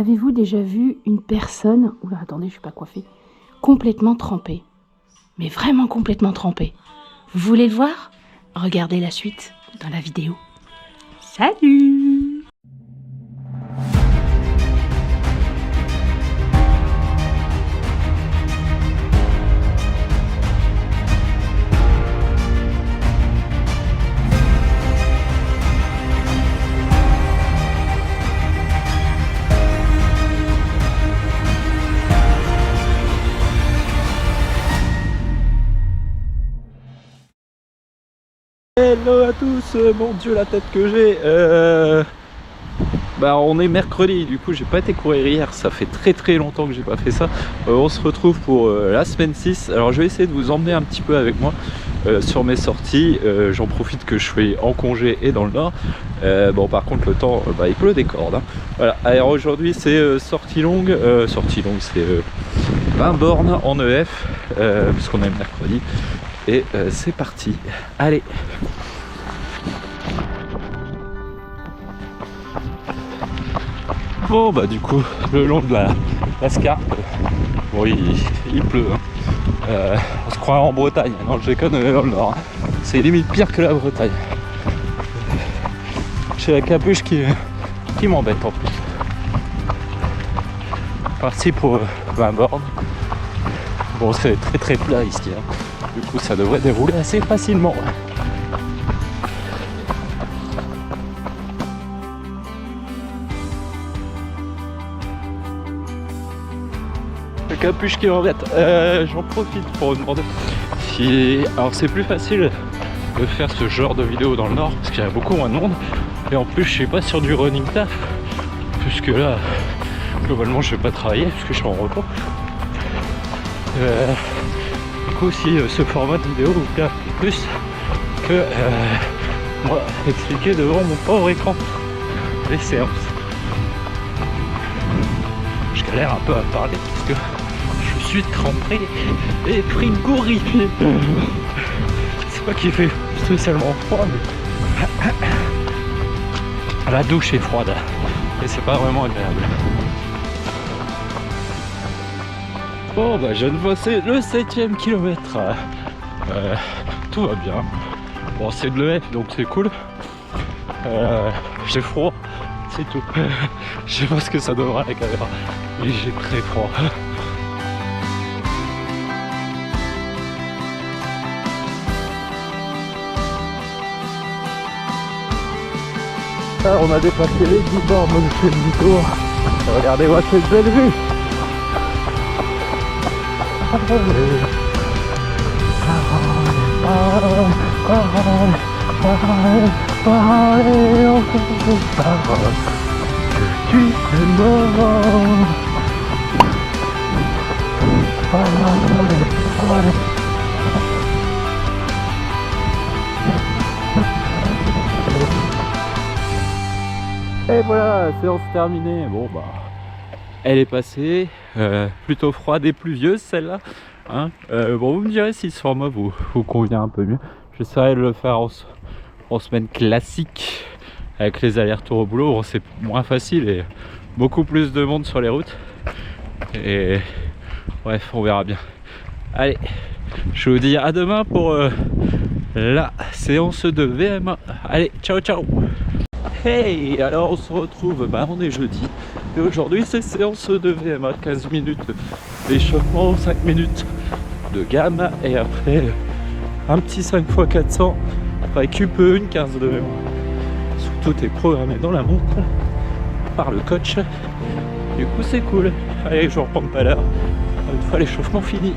Avez-vous déjà vu une personne, oula attendez je suis pas coiffée, complètement trempée? Mais vraiment complètement trempée. Vous voulez le voir? Regardez la suite dans la vidéo. Salut! Hello à tous, mon dieu la tête que j'ai. On est mercredi, du coup j'ai pas été courir hier, ça fait très longtemps que j'ai pas fait ça. On se retrouve pour la semaine 6. Alors je vais essayer de vous emmener un petit peu avec moi sur mes sorties. J'en profite que je suis en congé et dans le nord. Bon par contre le temps il pleut des cordes hein. Voilà, alors aujourd'hui c'est sortie longue c'est 20 bornes en EF puisqu'on est le mercredi. Et c'est parti, allez. Bon bah du coup le long de la Scarpe, bon il pleut hein. On se croit en Bretagne, non je déconne, dans le nord hein. C'est limite pire que la Bretagne. J'ai la capuche qui m'embête en plus. Parti pour 20 bornes. Bon c'est très plat ici hein. Du coup ça devrait dérouler assez facilement. Le capuche qui m'embête. J'en profite pour demander si... Alors c'est plus facile de faire ce genre de vidéo dans le nord parce qu'il y a beaucoup moins de monde. Et en plus je suis pas sur du running taf. Puisque là, globalement je vais pas travailler parce que je suis en repos. Du coup si ce format de vidéo vous plaît plus que moi expliquer devant mon pauvre écran les séances. Je galère un peu à parler parce que je suis trempé et frigorifié. C'est pas qu'il fait spécialement froid mais la douche est froide et c'est pas vraiment agréable. Bon bah je viens de passer le 7ème kilomètre. Tout va bien. Bon c'est de l'EF donc c'est cool. J'ai froid, c'est tout. Je sais pas ce que ça donnera à la caméra. Et j'ai très froid. Ah, on a dépassé les 10 bornes de chez le tour. Regardez-moi cette belle vue. Et voilà, séance terminée. Bon bah elle est passée, plutôt froide et pluvieuse celle-là hein. Bon vous me direz si ce format vous convient un peu mieux. J'essaierai de le faire en semaine classique avec les allers-retours au boulot. Bon, c'est moins facile et beaucoup plus de monde sur les routes. Et bref, on verra bien. Allez, je vous dis à demain pour la séance de VMA. Allez, ciao ciao. Hey, alors on se retrouve, on est jeudi. Et aujourd'hui c'est séance de VMA, 15 minutes d'échauffement, 5 minutes de gamme. Et après un petit 5x400, récup une 15 de mémoire. Tout est programmé dans la montre par le coach. Du coup c'est cool. Allez, je vous reprends tout à l'heure une fois l'échauffement fini.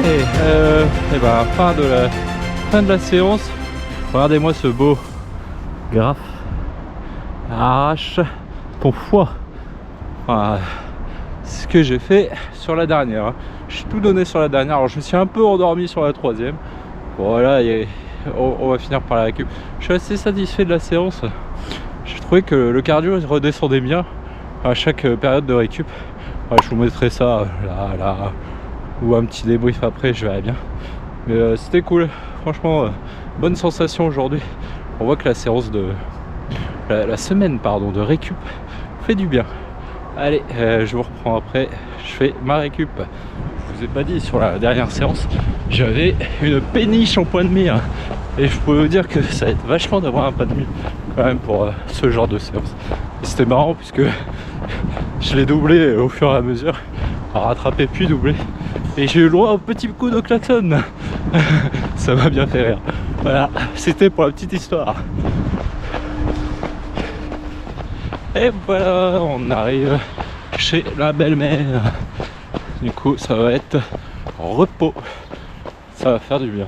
Et ben, fin de la séance. Regardez-moi ce beau graphe. Arrache ton foie. Voilà. C'est ce que j'ai fait sur la dernière. J'ai tout donné sur la dernière. Alors je me suis un peu endormi sur la troisième. Voilà, on va finir par la récup. Je suis assez satisfait de la séance. J'ai trouvé que le cardio redescendait bien à chaque période de récup. Ouais, je vous mettrai ça là, ou un petit débrief après, je verrai bien. Mais c'était cool, franchement, bonne sensation aujourd'hui. On voit que la séance de la semaine de récup fait du bien. Allez, je vous reprends après, je fais ma récup. Je vous ai pas dit, sur la dernière séance, j'avais une péniche en point de mire. Et je peux vous dire que ça va être vachement d'avoir un point de mire quand même pour ce genre de séance. Et c'était marrant puisque je l'ai doublé au fur et à mesure, rattrapé puis doublé. Et j'ai eu le droit au petit coup de klaxon. Ça m'a bien fait rire. Voilà, c'était pour la petite histoire. Et voilà, on arrive chez la belle-mère. Du coup, ça va être repos. Ça va faire du bien.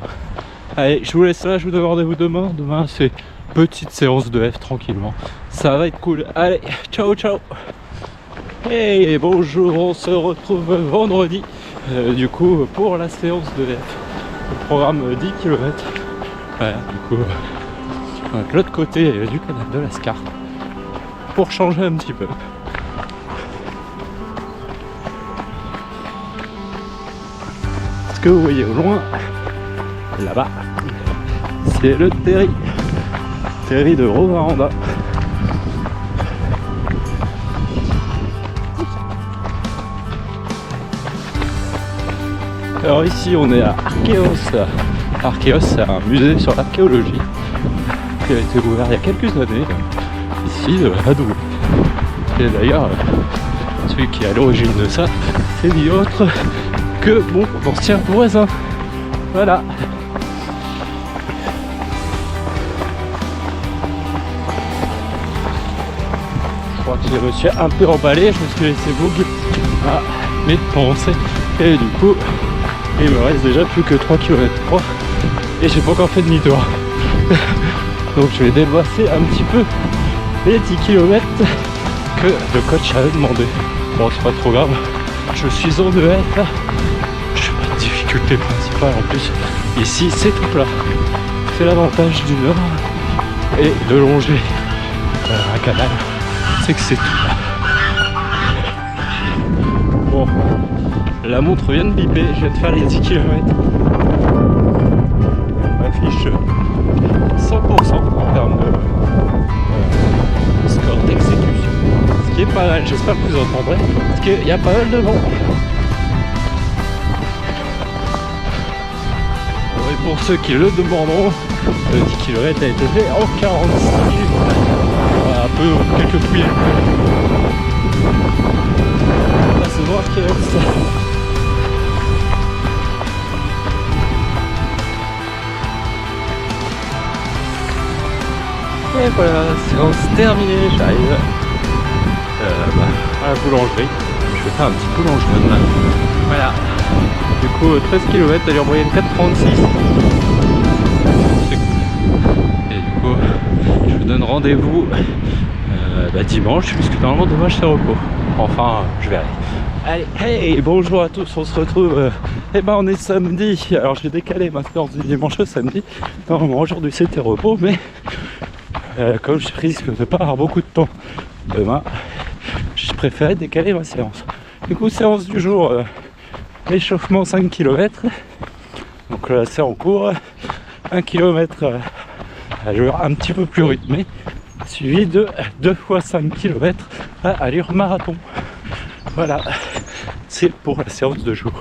Allez, je vous laisse là, je vous donne rendez-vous demain. Demain, c'est petite séance de F tranquillement. Ça va être cool. Allez, ciao, ciao. Hey, bonjour, on se retrouve vendredi. Du coup, pour la séance de F. Le programme 10 km. Voilà, du coup, de l'autre côté du canal de Lascar. Pour changer un petit peu. Ce que vous voyez au loin, là-bas, c'est le Terry de Rovaranda. Alors ici on est à Archéos. Archéos, c'est un musée sur l'archéologie qui a été ouvert il y a quelques années ici à Douai. Et d'ailleurs celui qui est à l'origine de ça, c'est ni autre que mon ancien voisin. Voilà. Je crois que je me suis un peu emballé, je me suis laissé voguer à mes pensées. Et du coup, il me reste déjà plus que 3 km 3 et j'ai pas encore fait demi-tour. Donc je vais dépasser un petit peu les 10 km que le coach avait demandé. Bon, c'est pas trop grave, je suis en EF, je suis pas de difficulté principale en plus. Ici c'est tout plat, c'est l'avantage du nord et de longer un canal, c'est que c'est tout plat. Bon, la montre vient de biper, je viens de faire les 10 km. Affiche 100% en termes de score d'exécution. Ce qui est pas mal, j'espère que vous entendrez, parce qu'il y a pas mal de vent. Et pour ceux qui le demanderont, le 10 km a été fait en 46 minutes. Voilà, un peu, quelques fouilles. On va se voir qu'il reste ça. Et voilà, séance terminée, j'arrive à la boulangerie. Je vais faire un petit boulangerie. Voilà. Du coup, 13 km, allure moyenne 4,36. C'est cool. Et du coup, je vous donne rendez-vous dimanche, puisque normalement demain je serai au repos. Enfin, je verrai. Allez, hey, bonjour à tous, on se retrouve. On est samedi. Alors j'ai décalé ma séance du dimanche au samedi. Normalement aujourd'hui c'était repos, mais comme je risque de pas avoir beaucoup de temps demain, je préférais décaler ma séance. Du coup, séance du jour, échauffement 5 km. Donc là c'est en cours, 1 km allure un petit peu plus rythmée, suivi de 2 fois 5 km à allure marathon. Voilà, c'est pour la séance de jour.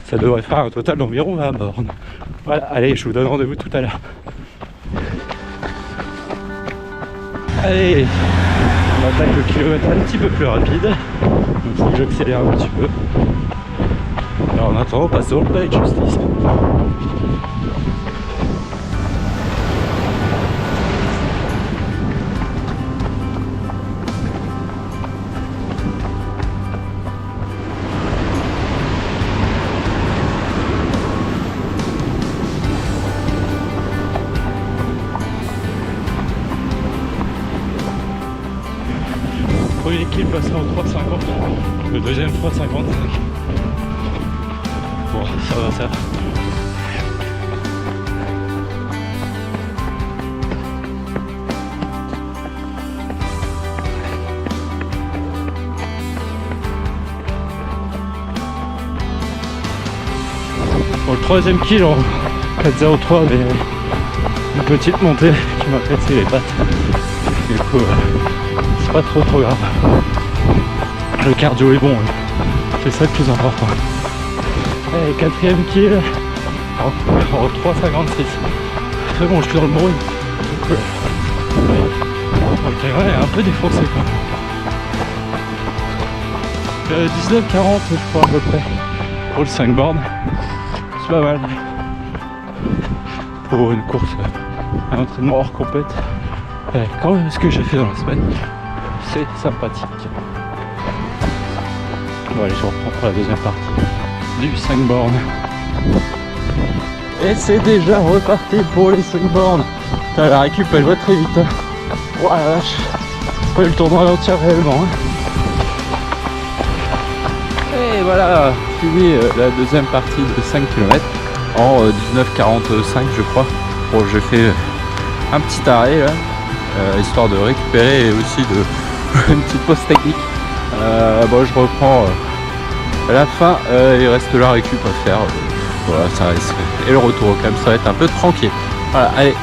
Ça devrait faire un total d'environ 20 bornes. Voilà, allez, je vous donne rendez-vous tout à l'heure. Allez, on attaque le kilomètre un petit peu plus rapide. Donc il faut que j'accélère un petit peu. Alors en attendant, passons au palais de justice. passer en 3,50. Le deuxième 3,55. Bon, ça va ça. Pour le troisième kill en 4,03, mais une petite montée qui m'a cassé les pattes. Du coup, c'est pas trop grave. Le cardio est bon, c'est ça le plus important. Et quatrième kill en 3,56. C'est bon, je suis dans le bruit. Donc, le terrain est un peu défoncé quoi. 19,40 je crois à peu près pour le 5 bornes. C'est pas mal pour une course, un entraînement hors compète. Quand même ce que j'ai fait dans la semaine, c'est sympathique. Bon allez, je reprends pour la deuxième partie du 5 bornes. Et c'est déjà reparti pour les 5 bornes. Putain, la récup elle va très vite. Oh la vache, pas eu le tournoi entier réellement. Et voilà, fini la deuxième partie de 5 km en 19,45 je crois. Bon, j'ai fait un petit arrêt là, histoire de récupérer et aussi de une petite pause technique. Bon, je reprends à la fin, il reste la récup à faire. Voilà, ça reste. Et le retour au calme, ça va être un peu tranquille. Voilà, allez,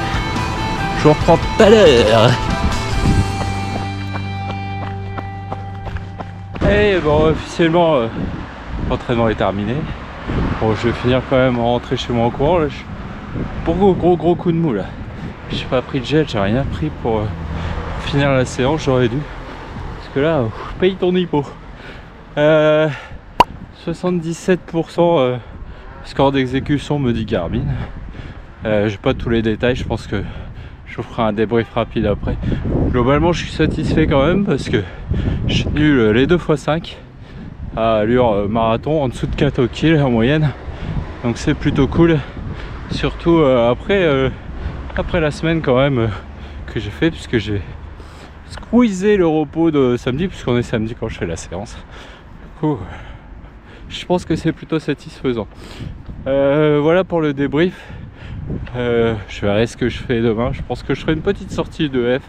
je vous reprends tout à l'heure. Et bon, officiellement, l'entraînement est terminé. Bon, je vais finir quand même en rentrer chez moi en courant. Là, pour gros coup de mou là. J'ai pas pris de gel, j'ai rien pris pour finir la séance, j'aurais dû. Parce que là, paye ton hippo. 77% score d'exécution me dit Garmin. J'ai pas tous les détails, je pense que je vous ferai un débrief rapide après. Globalement, je suis satisfait quand même parce que j'ai tenu les 2x5 à allure marathon en dessous de 4 au kill en moyenne. Donc c'est plutôt cool. Surtout après la semaine quand même que j'ai fait, puisque j'ai squeezé le repos de samedi, puisqu'on est samedi quand je fais la séance. Du coup, je pense que c'est plutôt satisfaisant. Voilà pour le débrief. Je verrai ce que je fais demain. Je pense que je ferai une petite sortie de F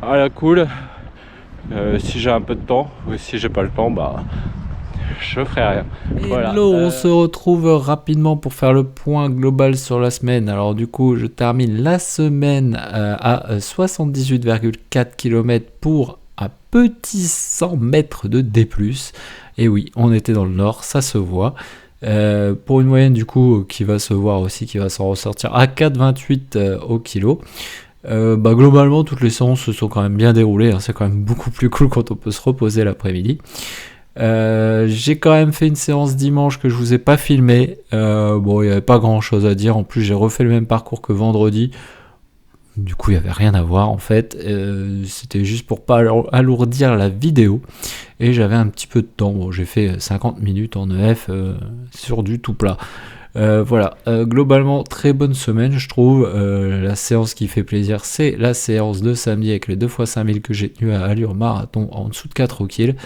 à la cool. Si j'ai un peu de temps, ou si j'ai pas le temps, bah je ferai rien. Voilà. Hello, on se retrouve rapidement pour faire le point global sur la semaine. Alors du coup, je termine la semaine à 78,4 km pour un petit 100 mètres de D+. Et oui, on était dans le nord, ça se voit. Pour une moyenne du coup qui va se voir aussi, qui va s'en ressortir à 4,28 au kilo. Globalement, toutes les séances se sont quand même bien déroulées. C'est quand même beaucoup plus cool quand on peut se reposer l'après-midi. J'ai quand même fait une séance dimanche que je vous ai pas filmé. Bon, il n'y avait pas grand chose à dire. En plus, j'ai refait le même parcours que vendredi. Du coup, il n'y avait rien à voir en fait. C'était juste pour pas alourdir la vidéo. Et j'avais un petit peu de temps. Bon, j'ai fait 50 minutes en EF sur du tout plat. Voilà, globalement très bonne semaine je trouve. La séance qui fait plaisir, c'est la séance de samedi avec les 2x5000 que j'ai tenu à allure marathon en dessous de 4 au kill.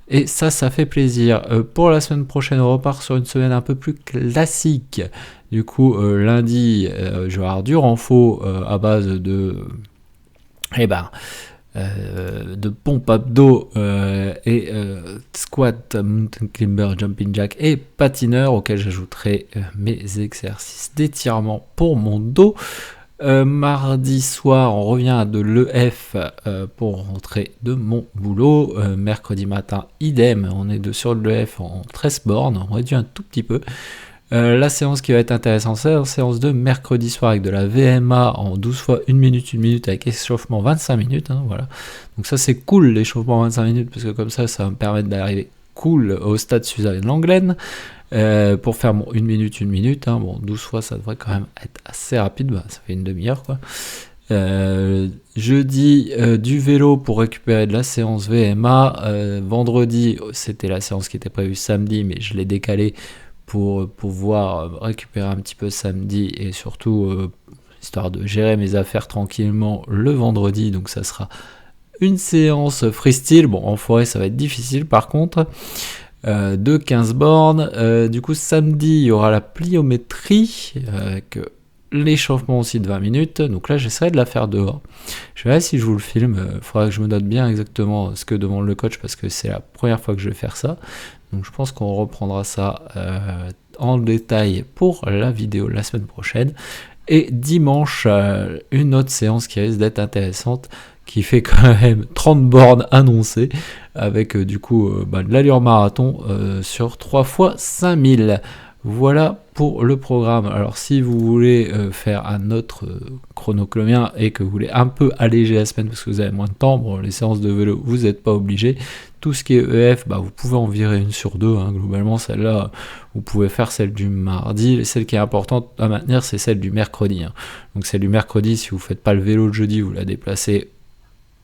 Et ça fait plaisir. Pour la semaine prochaine, on repart sur une semaine un peu plus classique. Du coup, lundi, je vais avoir du renfort à base de pompe abdos et squat, mountain climber, jumping jack et patineur, auquel j'ajouterai mes exercices d'étirement pour mon dos. Mardi soir, on revient à de l'EF pour rentrer de mon boulot. Mercredi matin, idem, on est sur de l'EF en 13 bornes, on réduit un tout petit peu. La séance qui va être intéressante, c'est la séance de mercredi soir avec de la VMA en 12 fois 1 minute avec échauffement 25 minutes. Voilà. Donc ça c'est cool l'échauffement 25 minutes parce que comme ça va me permettre d'arriver cool au stade Suzanne Langlaine. Pour faire mon 1 minute, bon 12 fois ça devrait quand même être assez rapide, ça fait une demi-heure quoi. Jeudi du vélo pour récupérer de la séance VMA. Vendredi c'était la séance qui était prévue samedi mais je l'ai décalée pour pouvoir récupérer un petit peu samedi et surtout histoire de gérer mes affaires tranquillement le vendredi, donc ça sera une séance freestyle. Bon, en forêt, ça va être difficile par contre. De 15 bornes. Du coup, samedi, il y aura la pliométrie avec l'échauffement aussi de 20 minutes. Donc là, j'essaierai de la faire dehors. Je verrai si je vous le filme. Il faudra que je me note bien exactement ce que demande le coach parce que c'est la première fois que je vais faire ça. Donc je pense qu'on reprendra ça en détail pour la vidéo la semaine prochaine. Et dimanche, une autre séance qui risque d'être intéressante, qui fait quand même 30 bornes annoncées, avec du coup de l'allure marathon sur 3 fois 5000. Voilà pour le programme. Alors si vous voulez faire un autre chrono que le mien et que vous voulez un peu alléger la semaine parce que vous avez moins de temps, bon, les séances de vélo, vous n'êtes pas obligé. Tout ce qui est EF, vous pouvez en virer une sur deux. Globalement, celle-là, vous pouvez faire celle du mardi. Celle qui est importante à maintenir, c'est celle du mercredi. Donc celle du mercredi, si vous ne faites pas le vélo le jeudi, vous la déplacez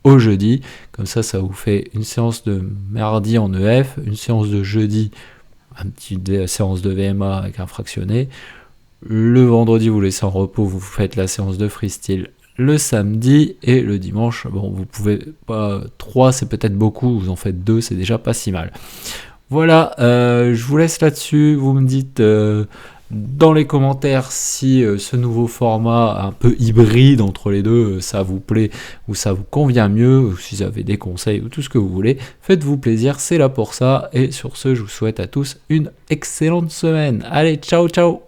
au jeudi. Comme ça, ça vous fait une séance de mardi en EF, une séance de jeudi, une petite séance de VMA avec un fractionné. Le vendredi, vous laissez en repos, vous faites la séance de freestyle le samedi, et le dimanche, bon, vous pouvez pas 3, c'est peut-être beaucoup, vous en faites 2, c'est déjà pas si mal. Voilà, je vous laisse là-dessus, vous me dites dans les commentaires si ce nouveau format un peu hybride entre les deux, ça vous plaît ou ça vous convient mieux, ou si vous avez des conseils ou tout ce que vous voulez, faites-vous plaisir, c'est là pour ça, et sur ce, je vous souhaite à tous une excellente semaine. Allez, ciao ciao.